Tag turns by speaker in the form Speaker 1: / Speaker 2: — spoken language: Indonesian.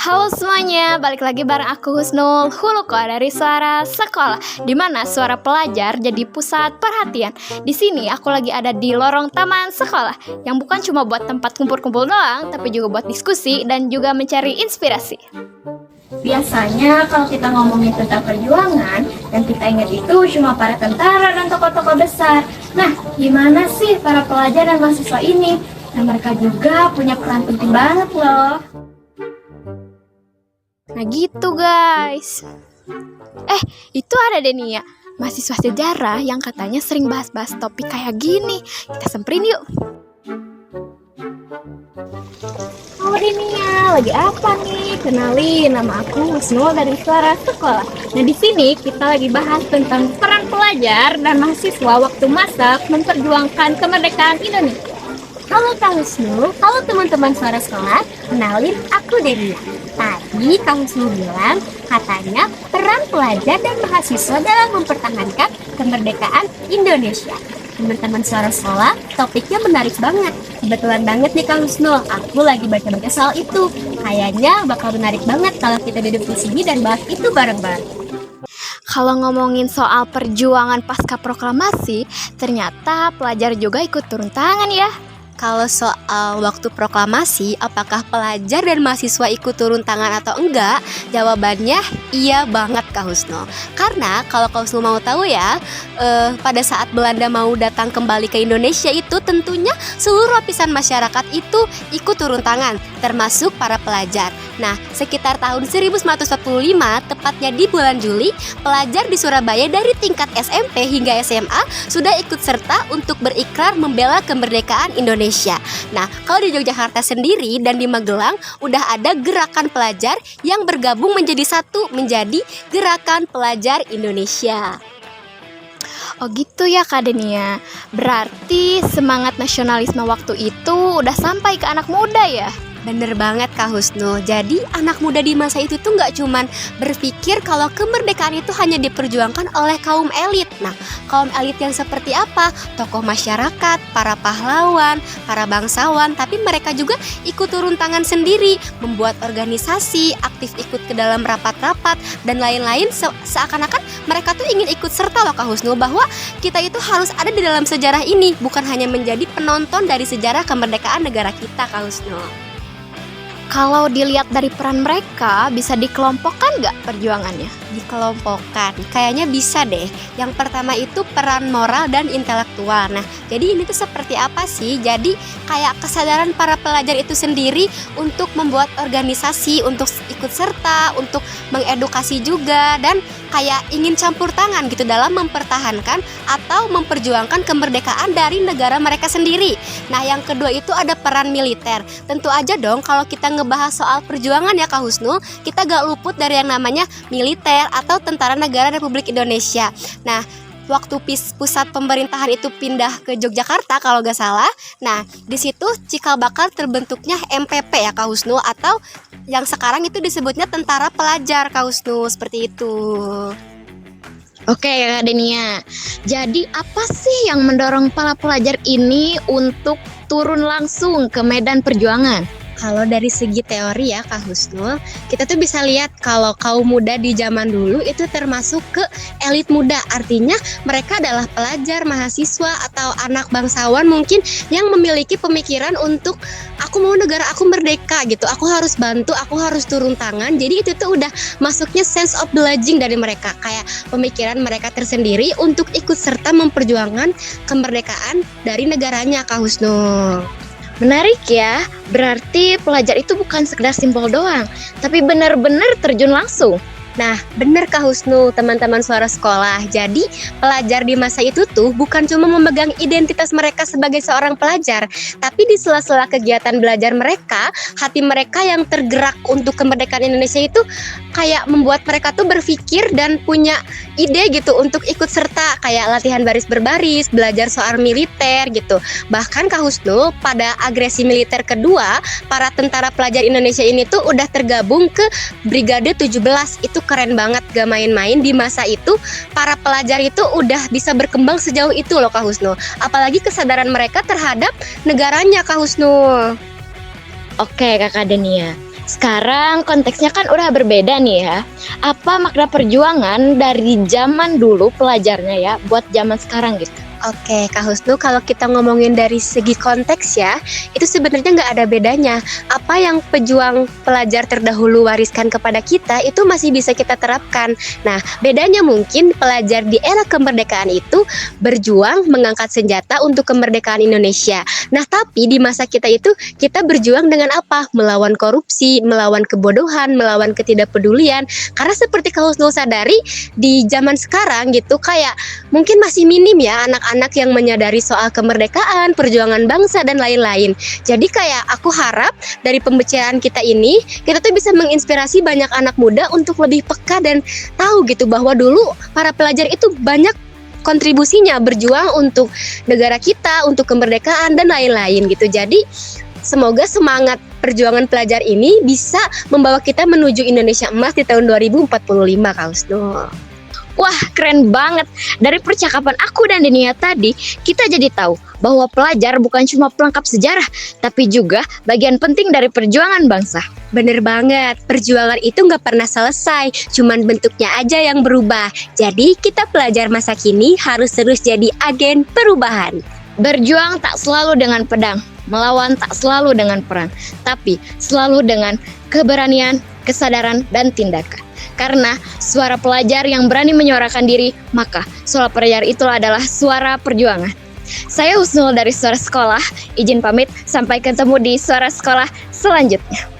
Speaker 1: Halo semuanya, balik lagi bareng aku Husnul Huluko dari Suara Sekolah, di mana suara pelajar jadi pusat perhatian. Di sini aku lagi ada di lorong taman sekolah, yang bukan cuma buat tempat kumpul-kumpul doang, tapi juga buat diskusi dan juga mencari inspirasi.
Speaker 2: Biasanya kalau kita ngomongin tentang perjuangan, yang kita ingat itu cuma para tentara dan tokoh-tokoh besar. Nah, gimana sih para pelajar dan mahasiswa ini? Nah, mereka juga punya peran penting banget loh.
Speaker 1: Nah gitu guys. Itu ada deh nih ya, mahasiswa sejarah yang katanya sering bahas-bahas topik kayak gini. Kita semperin yuk.
Speaker 2: Oh Nia, lagi apa nih? Kenalin, nama aku Husnul dari Suara Sekolah.
Speaker 1: Nah di sini kita lagi bahas tentang peran pelajar dan mahasiswa waktu masa memperjuangkan kemerdekaan Indonesia.
Speaker 2: Halo Kak Husnul, halo teman-teman Suara Sekolah. Kenalin, aku Delia. Tadi Kak Husnul bilang katanya peran pelajar dan mahasiswa dalam mempertahankan kemerdekaan Indonesia. Teman-teman Suara Sekolah, topiknya menarik banget. Kebetulan banget nih Kak Husnul, aku lagi baca-baca soal itu. Kayaknya bakal menarik banget kalau kita duduk di sini dan bahas itu bareng-bareng.
Speaker 1: Kalau ngomongin soal perjuangan pasca proklamasi, ternyata pelajar juga ikut turun tangan ya.
Speaker 3: Kalau soal waktu proklamasi, apakah pelajar dan mahasiswa ikut turun tangan atau enggak? Jawabannya iya banget Kak Husnul. Karena kalau Kak Husnul mau tahu ya, pada saat Belanda mau datang kembali ke Indonesia itu tentunya seluruh lapisan masyarakat itu ikut turun tangan, termasuk para pelajar. Nah, sekitar tahun 1945, tepatnya di bulan Juli, pelajar di Surabaya dari tingkat SMP hingga SMA sudah ikut serta untuk berikrar membela kemerdekaan Indonesia. Nah, kalau di Yogyakarta sendiri dan di Magelang udah ada gerakan pelajar yang bergabung menjadi satu, menjadi Gerakan Pelajar Indonesia.
Speaker 1: Oh gitu ya Kak Denia. Berarti semangat nasionalisme waktu itu udah sampai ke anak muda ya?
Speaker 3: Bener banget Kak Husnul. Jadi anak muda di masa itu tuh gak cuman berpikir kalau kemerdekaan itu hanya diperjuangkan oleh kaum elit. Nah, kaum elit yang seperti apa? Tokoh masyarakat, para pahlawan, para bangsawan. Tapi mereka juga ikut turun tangan sendiri, membuat organisasi, aktif ikut ke dalam rapat-rapat, dan lain-lain. Seakan-akan mereka tuh ingin ikut serta loh Kak Husnul, bahwa kita itu harus ada di dalam sejarah ini, bukan hanya menjadi penonton dari sejarah kemerdekaan negara kita Kak Husnul.
Speaker 1: Kalau dilihat dari peran mereka, bisa dikelompokkan nggak perjuangannya?
Speaker 3: Dikelompokkan, kayaknya bisa deh. Yang pertama itu peran moral dan intelektual. Nah, jadi ini tuh seperti apa sih? Jadi kayak kesadaran para pelajar itu sendiri untuk membuat organisasi, untuk ikut serta, untuk mengedukasi juga, dan kayak ingin campur tangan gitu dalam mempertahankan atau memperjuangkan kemerdekaan dari negara mereka sendiri. Nah, yang kedua itu ada peran militer. Tentu aja dong kalau kita ngebahas soal perjuangan ya Kak Husnul, kita gak luput dari yang namanya militer atau Tentara Negara Republik Indonesia. Nah, waktu pusat pemerintahan itu pindah ke Yogyakarta kalau gak salah. Nah, di situ cikal bakal terbentuknya MPP ya Kak Husnul, atau yang sekarang itu disebutnya Tentara Pelajar Kak Husnul, seperti itu.
Speaker 1: Oke Kak Denia, jadi apa sih yang mendorong para pelajar ini untuk turun langsung ke medan perjuangan?
Speaker 3: Kalau dari segi teori ya Kak Husnul, kita tuh bisa lihat kalau kaum muda di zaman dulu itu termasuk ke elit muda. Artinya mereka adalah pelajar, mahasiswa, atau anak bangsawan mungkin yang memiliki pemikiran untuk aku mau negara aku merdeka gitu, aku harus bantu, aku harus turun tangan. Jadi itu tuh udah masuknya sense of belonging dari mereka, kayak pemikiran mereka tersendiri untuk ikut serta memperjuangkan kemerdekaan dari negaranya Kak Husnul.
Speaker 1: Menarik ya, berarti pelajar itu bukan sekedar simbol doang, tapi benar-benar terjun langsung.
Speaker 3: Nah, bener Kak Husnul, teman-teman Suara Sekolah. Jadi, pelajar di masa itu tuh bukan cuma memegang identitas mereka sebagai seorang pelajar, tapi di sela-sela kegiatan belajar mereka, hati mereka yang tergerak untuk kemerdekaan Indonesia itu kayak membuat mereka tuh berpikir dan punya ide gitu untuk ikut serta, kayak latihan baris berbaris, belajar soal militer gitu. Bahkan Kak Husnul, pada agresi militer kedua, para tentara pelajar Indonesia ini tuh udah tergabung ke Brigade 17. Itu keren banget, gak main-main. Di masa itu para pelajar itu udah bisa berkembang sejauh itu loh Kak Husnul. Apalagi kesadaran mereka terhadap negaranya Kak Husnul.
Speaker 1: Oke Kakak Denia, Sekarang konteksnya kan udah berbeda nih ya. Apa makna perjuangan dari zaman dulu pelajarnya ya buat zaman sekarang gitu?
Speaker 3: Oke, Kak Husnu, kalau kita ngomongin dari segi konteks ya, itu sebenarnya nggak ada bedanya. Apa yang pejuang pelajar terdahulu wariskan kepada kita, itu masih bisa kita terapkan. Nah, bedanya mungkin pelajar di era kemerdekaan itu berjuang mengangkat senjata untuk kemerdekaan Indonesia. Nah, tapi di masa kita itu, kita berjuang dengan apa? Melawan korupsi, melawan kebodohan, melawan ketidakpedulian. Karena seperti Kak Husnu sadari, di zaman sekarang gitu, kayak mungkin masih minim ya anak-anak yang menyadari soal kemerdekaan, perjuangan bangsa, dan lain-lain. Jadi kayak aku harap dari pembicaraan kita ini, kita tuh bisa menginspirasi banyak anak muda untuk lebih peka dan tahu gitu bahwa dulu para pelajar itu banyak kontribusinya berjuang untuk negara kita, untuk kemerdekaan, dan lain-lain gitu. Jadi semoga semangat perjuangan pelajar ini bisa membawa kita menuju Indonesia Emas di tahun 2045, Kak Husnu.
Speaker 1: Wah, keren banget. Dari percakapan aku dan Denia tadi, kita jadi tahu bahwa pelajar bukan cuma pelengkap sejarah, tapi juga bagian penting dari perjuangan bangsa.
Speaker 3: Bener banget, perjuangan itu nggak pernah selesai, cuman bentuknya aja yang berubah. Jadi kita pelajar masa kini harus terus jadi agen perubahan.
Speaker 1: Berjuang tak selalu dengan pedang, melawan tak selalu dengan perang, tapi selalu dengan keberanian, kesadaran, dan tindakan. Karena suara pelajar yang berani menyuarakan diri, maka suara pelajar itu adalah suara perjuangan. Saya Husnul dari Suara Sekolah, izin pamit, sampai ketemu di Suara Sekolah selanjutnya.